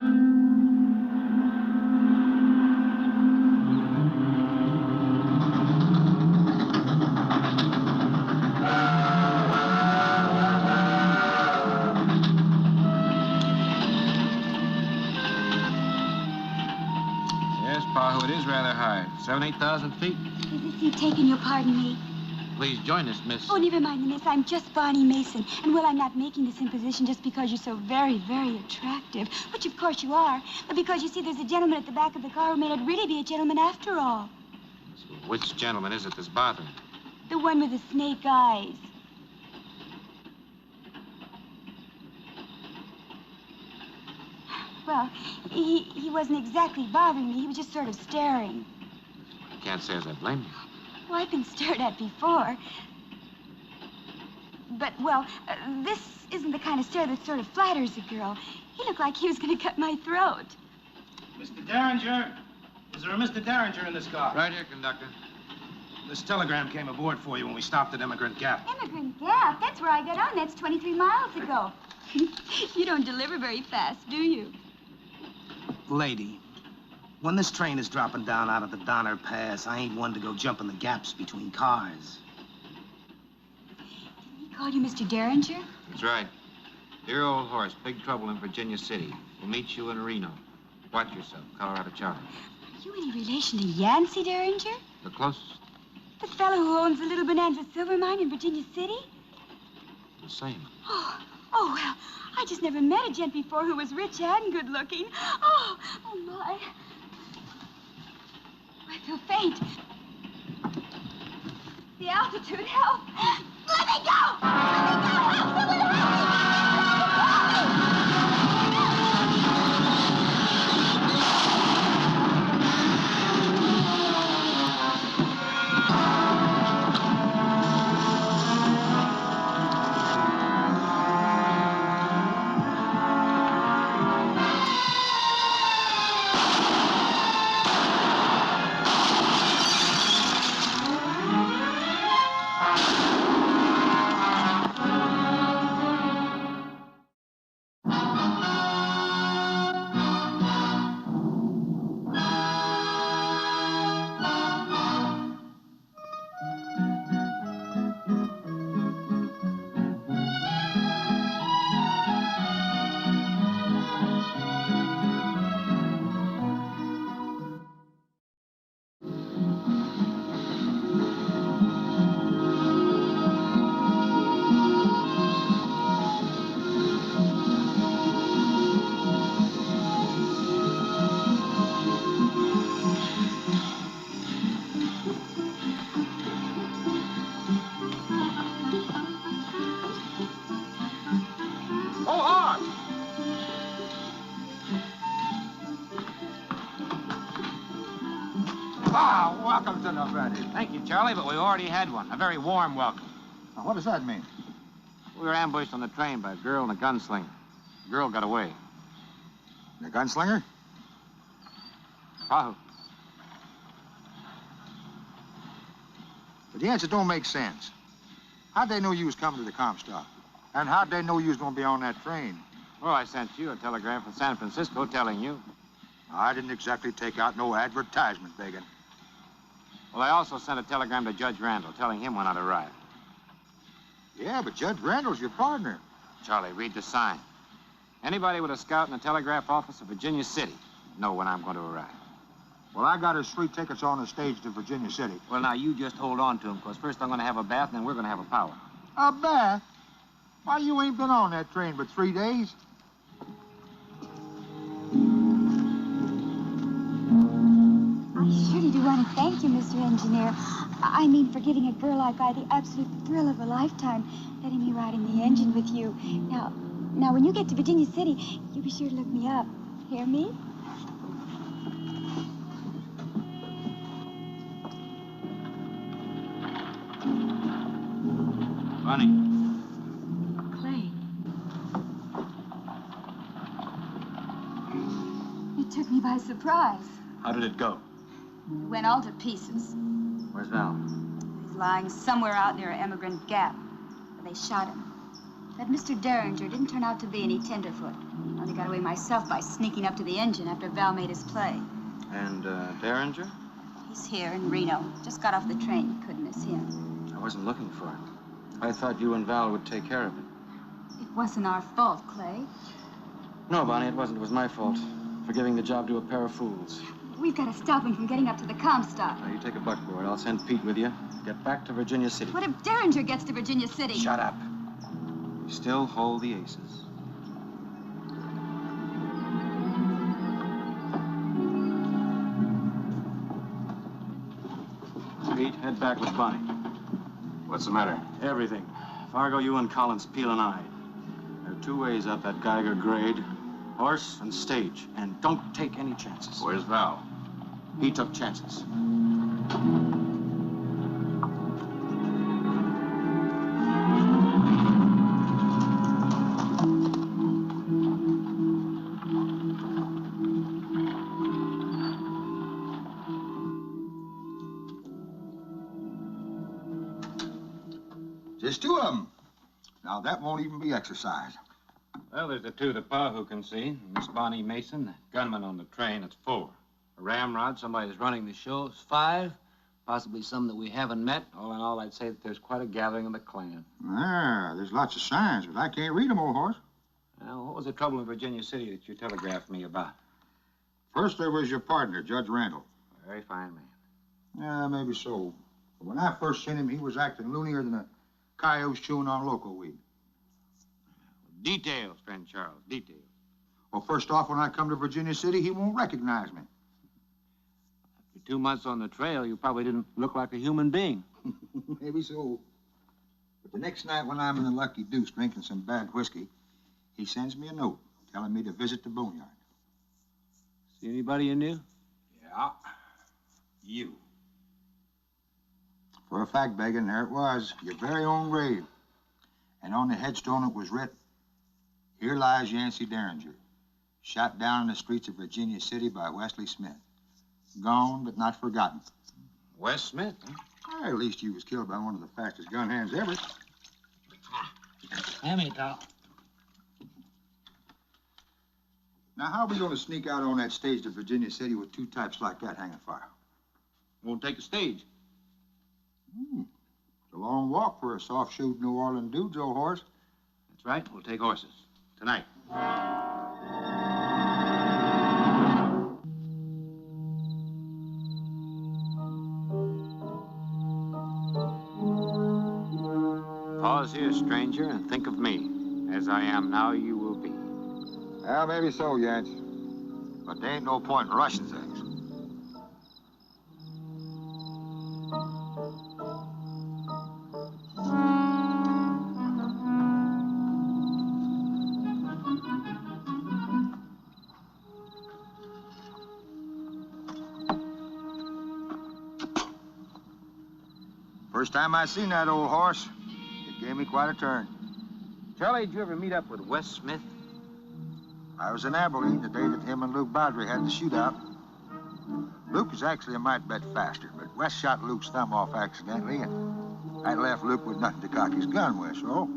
Yes, Pahoo, it is rather high. 8,000 feet. Is this you taking your pardon me? Please join us, miss. Oh, never mind, miss. I'm just Barney Mason. And, well, I'm not making this imposition just because you're so very, very attractive, which, of course, you are. But because, you see, there's a gentleman at the back of the car who may not really be a gentleman after all. So which gentleman is it that's bothering? The one with the snake eyes. Well, he wasn't exactly bothering me. He was just sort of staring. I can't say as I blame you. Well, I've been stared at before. But, well, this isn't the kind of stare that sort of flatters a girl. He looked like he was going to cut my throat. Mr. Derringer? Is there a Mr. Derringer in this car? Right here, conductor. This telegram came aboard for you when we stopped at Immigrant Gap. Immigrant Gap? That's where I got on. That's 23 miles ago. You don't deliver very fast, do you? Lady, when this train is dropping down out of the Donner Pass, I ain't one to go jumping the gaps between cars. He called you Mr. Derringer? That's right. Dear old horse, big trouble in Virginia City. We'll meet you in Reno. Watch yourself, Colorado Charlie. Are you any relation to Yancy Derringer? The closest. The fellow who owns the Little Bonanza silver mine in Virginia City? The same. Oh, well, I just never met a gent before who was rich and good looking. Oh, my. I feel faint. The altitude, help. Let me go! Let me go! Help! Someone help me! Welcome to Nevada. Thank you, Charlie, but we already had one. A very warm welcome. Now, what does that mean? We were ambushed on the train by a girl and a gunslinger. The girl got away. The gunslinger? Pahoo. But the answer don't make sense. How'd they know you was coming to the Comstock? And how'd they know you was going to be on that train? Well, I sent you a telegram from San Francisco telling you. I didn't exactly take out no advertisement, Bergen. Well, I also sent a telegram to Judge Randall telling him when I'd arrive. Yeah, but Judge Randall's your partner. Charlie, read the sign. Anybody with a scout in the telegraph office of Virginia City know when I'm going to arrive. Well, I got his 3 tickets on the stage to Virginia City. Well, now, you just hold on to them, because first I'm going to have a bath, and then we're going to have a powwow. A bath? Why, you ain't been on that train but 3 days. I surely do want to thank you, Mr. Engineer. I mean, for giving a girl like I the absolute thrill of a lifetime, letting me ride in the engine with you. Now, when you get to Virginia City, you be sure to look me up. Hear me? Funny. Clay. It took me by surprise. How did it go? It went all to pieces. Where's Val? He's lying somewhere out near Emigrant Gap. They shot him. That Mr. Derringer didn't turn out to be any tenderfoot. I only got away myself by sneaking up to the engine after Val made his play. And, Derringer? He's here in Reno. Just got off the train. Couldn't miss him. I wasn't looking for him. I thought you and Val would take care of it. It wasn't our fault, Clay. No, Bonnie, it wasn't. It was my fault for giving the job to a pair of fools. We've got to stop him from getting up to the Comstock. Now, you take a buckboard. I'll send Pete with you. Get back to Virginia City. What if Derringer gets to Virginia City? Shut up. We still hold the aces. Pete, head back with Bonnie. What's the matter? Everything. Fargo, you and Collins peel an eye. There are 2 ways up that Geiger grade. Horse and stage. And don't take any chances. Where's Val? He took chances. Just 2 of them. Now, that won't even be exercise. Well, there's the 2 that Pahoo can see. Miss Bonnie Mason, the gunman on the train, it's 4. A ramrod, somebody that's running the show, is 5. Possibly some that we haven't met. All in all, I'd say that there's quite a gathering of the clan. Ah, there's lots of signs, but I can't read them, old horse. Well, what was the trouble in Virginia City that you telegraphed me about? First, there was your partner, Judge Randall. A very fine man. Yeah, maybe so. But when I first seen him, he was acting loonier than a coyote chewing on local weed. Details, friend Charles, details. Well, first off, when I come to Virginia City, he won't recognize me. After 2 months on the trail, you probably didn't look like a human being. Maybe so. But the next night when I'm in the Lucky Deuce drinking some bad whiskey, he sends me a note telling me to visit the boneyard. See anybody you knew? Yeah. You. For a fact, Bergen, there it was, your very own grave. And on the headstone it was writ, "Here lies Yancy Derringer, shot down in the streets of Virginia City by Wesley Smith. Gone but not forgotten." Wes Smith, huh? Well, at least he was killed by one of the fastest gun hands ever. Hand me, Tom. Now, how are we going to sneak out on that stage to Virginia City with 2 types like that hanging fire? Won't take a stage. It's a long walk for a soft-shoed New Orleans dude, old horse. That's right, we'll take horses. Tonight. Pause here, stranger, and think of me. As I am now, you will be. Well, maybe so, Yancy. But there ain't no point in rushing things. First time I seen that old horse, it gave me quite a turn. Charlie, did you ever meet up with Wes Smith? I was in Abilene the day that him and Luke Baudry had the shootout. Luke was actually a mite bit faster, but Wes shot Luke's thumb off accidentally, and that left Luke with nothing to cock his gun with, so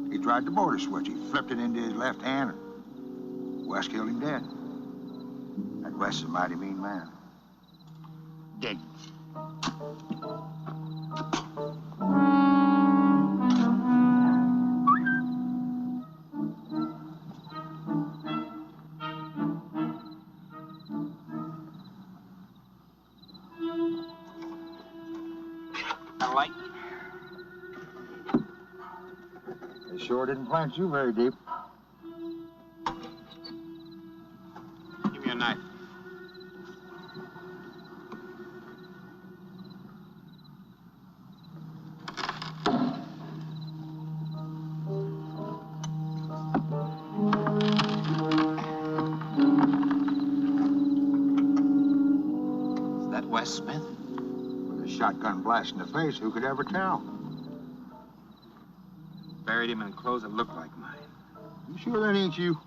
he tried the border switch. He flipped it into his left hand, and Wes killed him dead. That Wes is a mighty mean man. Dig. Light. They sure didn't plant you very deep. Give me a knife. Is that Wes Smith? With a shotgun blast in the face, who could ever tell? Buried him in clothes that look like mine. You sure that ain't you?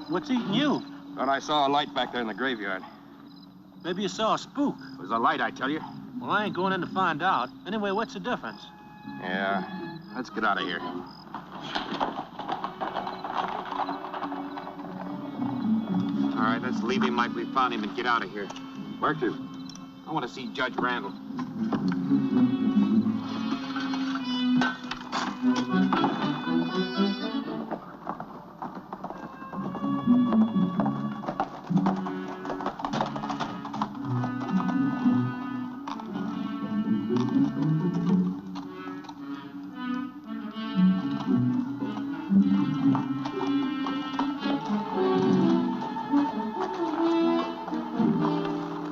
What's eating you? Thought I saw a light back there in the graveyard. Maybe you saw a spook. It was a light, I tell you. Well, I ain't going in to find out. Anyway, what's the difference? Yeah, let's get out of here. All right, let's leave him like we found him and get out of here. Where to? I want to see Judge Randall.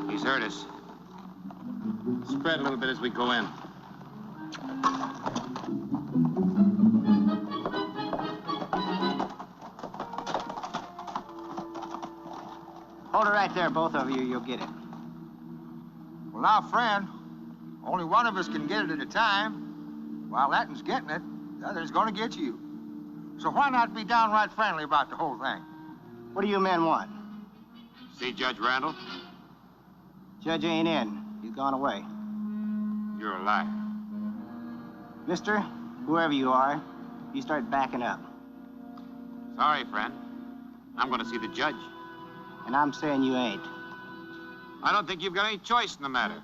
He's heard us. Spread a little bit as we go in. Hold it right there, both of you. You'll get it. Well, now, friend, only one of us can get it at a time. While that one's getting it, the other's gonna get you. So why not be downright friendly about the whole thing? What do you men want? See Judge Randall? Judge ain't in. He's gone away. You're a liar. Mister, whoever you are, you start backing up. Sorry, friend. I'm going to see the judge. And I'm saying you ain't. I don't think you've got any choice in the matter.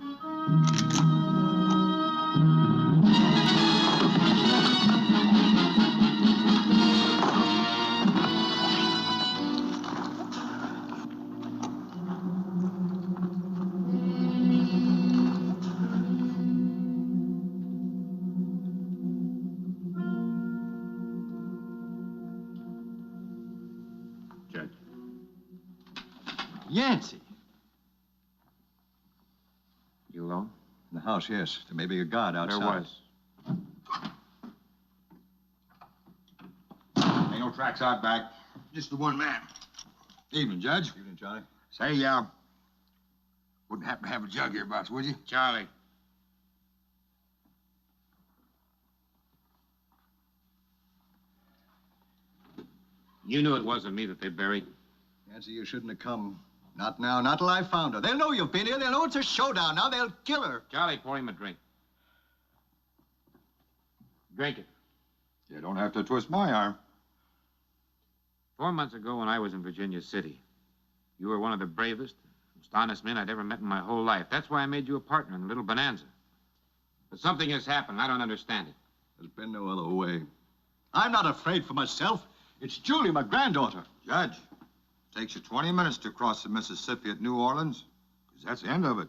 Yancy. You alone? In the house, yes. There may be a guard outside. There was. Ain't no tracks out back. Just the one man. Evening, Judge. Evening, Johnny. Say, wouldn't happen to have a jug hereabouts, would you? Charlie. You knew it wasn't me that they buried. Yancy, you shouldn't have come. Not now, not till I found her. They'll know you've been here. They'll know it's a showdown. Now they'll kill her. Charlie, pour him a drink. Drink it. You don't have to twist my arm. 4 months ago, when I was in Virginia City, you were one of the bravest, most honest men I'd ever met in my whole life. That's why I made you a partner in the little bonanza. But something has happened. I don't understand it. There's been no other way. I'm not afraid for myself. It's Julie, my granddaughter. Judge, takes you 20 minutes to cross the Mississippi at New Orleans, because that's the end of it.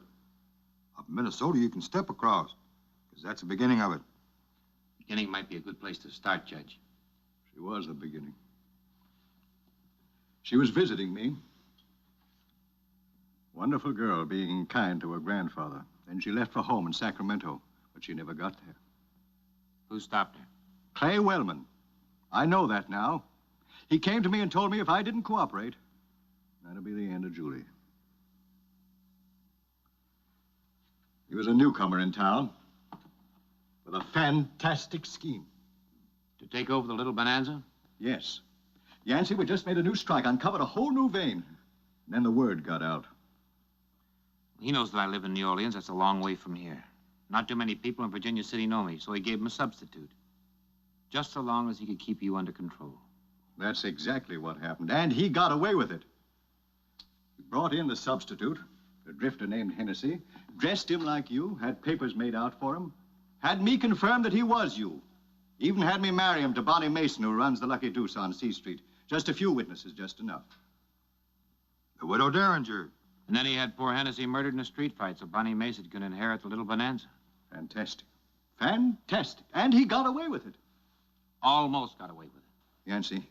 Up in Minnesota, you can step across, because that's the beginning of it. Beginning might be a good place to start, Judge. She was the beginning. She was visiting me. Wonderful girl, being kind to her grandfather. Then she left for home in Sacramento, but she never got there. Who stopped her? Clay Wellman. I know that now. He came to me and told me if I didn't cooperate, that'd be the end of Julie. He was a newcomer in town with a fantastic scheme. To take over the little bonanza? Yes. Yancy, we just made a new strike, uncovered a whole new vein. And then the word got out. He knows that I live in New Orleans. That's a long way from here. Not too many people in Virginia City know me, so he gave him a substitute. Just so long as he could keep you under control. That's exactly what happened, and he got away with it. He brought in the substitute, a drifter named Hennessy, dressed him like you, had papers made out for him, had me confirm that he was you. Even had me marry him to Bonnie Mason, who runs the Lucky Deuce on C Street. Just a few witnesses, just enough. The widow Derringer. And then he had poor Hennessy murdered in a street fight so Bonnie Mason could inherit the little bonanza. Fantastic. Fantastic. And he got away with it. Almost got away with it. Yancy,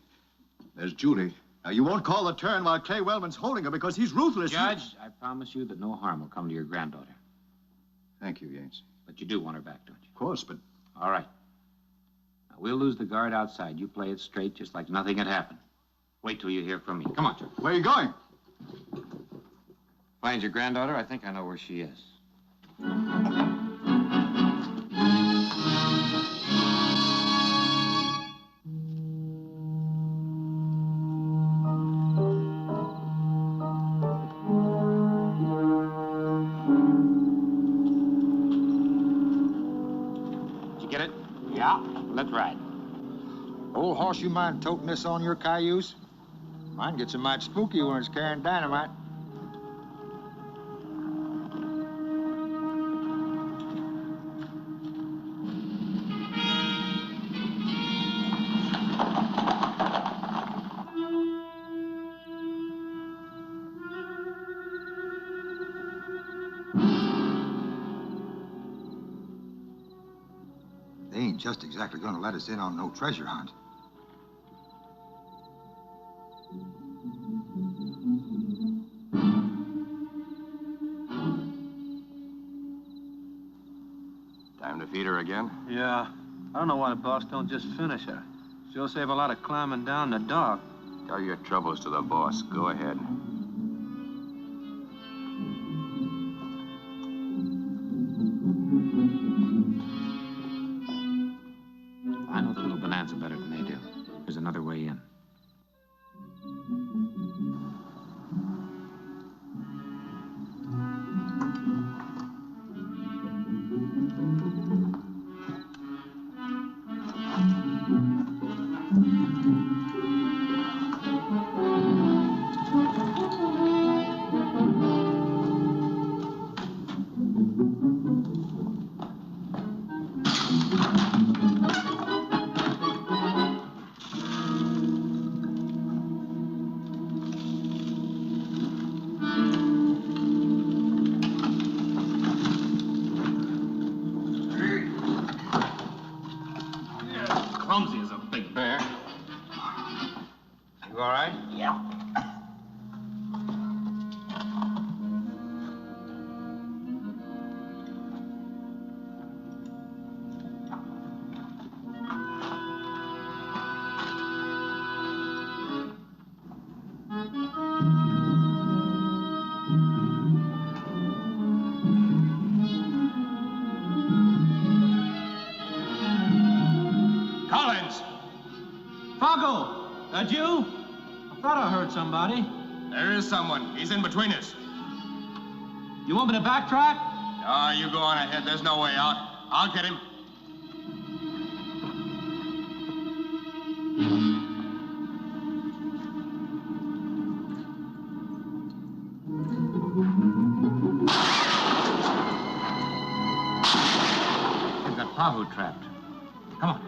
there's Julie. Now, you won't call the turn while Clay Wellman's holding her because he's ruthless. Judge, I promise you that no harm will come to your granddaughter. Thank you, Yancy. But you do want her back, don't you? Of course, but... All right. Now, we'll lose the guard outside. You play it straight just like nothing had happened. Wait till you hear from me. Come on, Judge. Where are you going? Find your granddaughter? I think I know where she is. Yeah, let's ride. Old horse, you mind toting this on your cayuse? Mine gets a mite spooky when it's carrying dynamite. They ain't just exactly gonna let us in on no treasure hunt. Time to feed her again? Yeah. I don't know why the boss don't just finish her. She'll save a lot of climbing down in the dark. Tell your troubles to the boss. Go ahead. I know the little bonanza better than they do. There's another way in. Clumsy as a big bear. You all right? Yeah. That you? I thought I heard somebody. There is someone. He's in between us. You want me to backtrack? Ah, you go on ahead. There's no way out. I'll get him. We've got Pahoo trapped. Come on.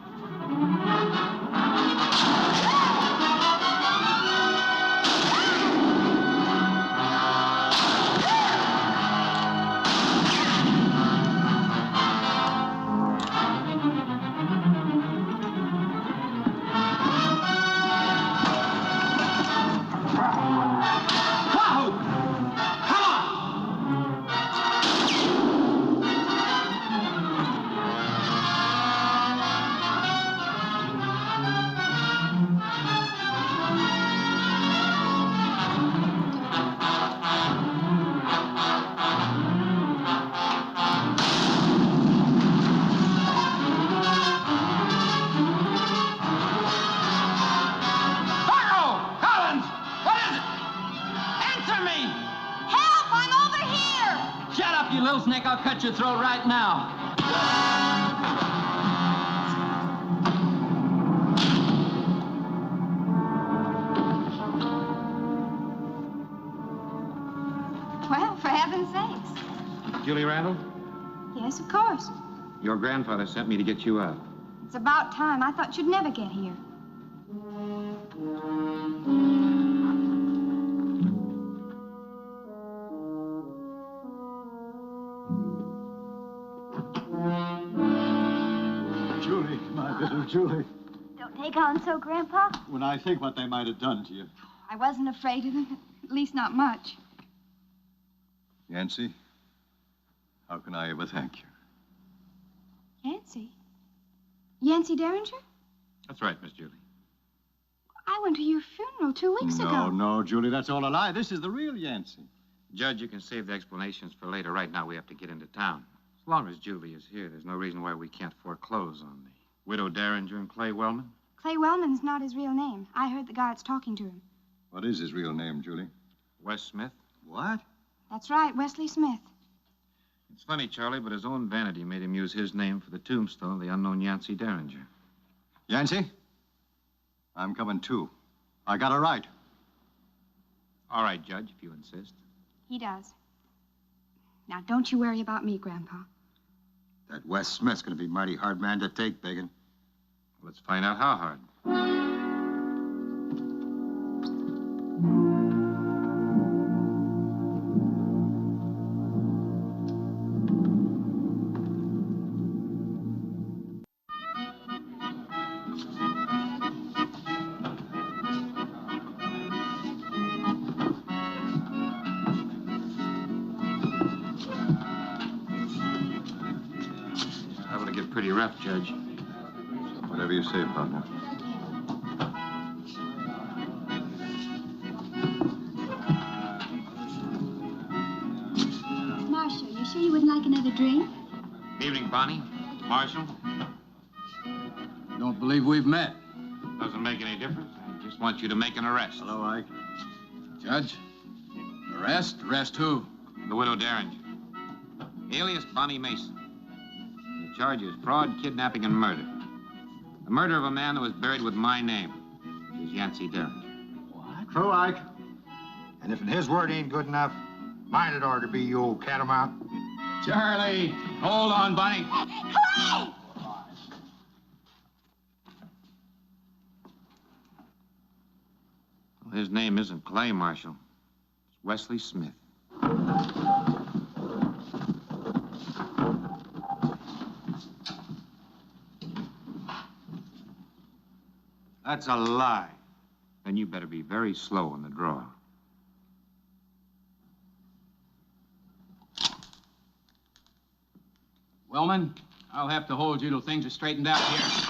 I'll cut your throat right now. Well, for heaven's sakes. Julie Randall, Yes, of course. your grandfather sent me to get you out. It's about time. I thought you'd never get here. Julie, my little Julie. Don't take on so, Grandpa. When I think what they might have done to you. I wasn't afraid of them. At least not much. Yancy, how can I ever thank you? Yancy? Yancy Derringer? That's right, Miss Julie. I went to your funeral 2 weeks ago. No, Julie, that's all a lie. This is the real Yancy. Judge, you can save the explanations for later. Right now, we have to get into town. As long as Julie is here, there's no reason why we can't foreclose on the widow Derringer and Clay Wellman. Clay Wellman's not his real name. I heard the guards talking to him. What is his real name, Julie? Wes Smith. What? That's right, Wesley Smith. It's funny, Charlie, but his own vanity made him use his name for the tombstone of the unknown Yancy Derringer. Yancy? I'm coming too. I got a right. All right, Judge, if you insist. He does. Now, don't you worry about me, Grandpa. That Wes Smith's gonna be a mighty hard man to take, Bergen. Let's find out how hard. Liable to get pretty rough, Judge. Whatever you say, partner. Marshal, you sure you wouldn't like another drink? Evening, Bonnie. Marshal. Don't believe we've met. Doesn't make any difference. I just want you to make an arrest. Hello, Ike. Judge? Arrest? Arrest who? The widow Derringer. Alias Bonnie Mason. The charge is fraud, kidnapping, and murder. The murder of a man that was buried with my name, which is Yancy Derringer. What? True, Ike. And if his word ain't good enough, mine it ought to be, you old catamount. Charlie! Hold on, Bonnie. Clay! Well, his name isn't Clay, Marshal. It's Wesley Smith. That's a lie. Then you better be very slow in the draw. Wellman, I'll have to hold you till things are straightened out here.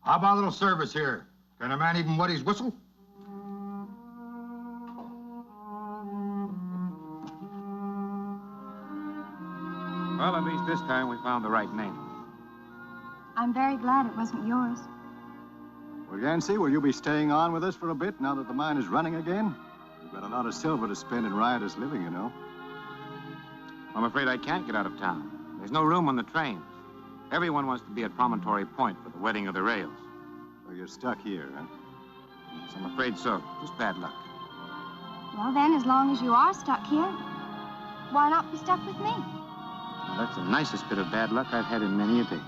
How about a little service here? Can a man even wet his whistle? Well, at least this time we found the right name. I'm very glad it wasn't yours. Well, Yancy, will you be staying on with us for a bit now that the mine is running again? We've got a lot of silver to spend in riotous living, you know. I'm afraid I can't get out of town. There's no room on the trains. Everyone wants to be at Promontory Point for the wedding of the rails. So you're stuck here, huh? Yes, I'm afraid so. Just bad luck. Well, then, as long as you are stuck here, why not be stuck with me? Well, that's the nicest bit of bad luck I've had in many a day.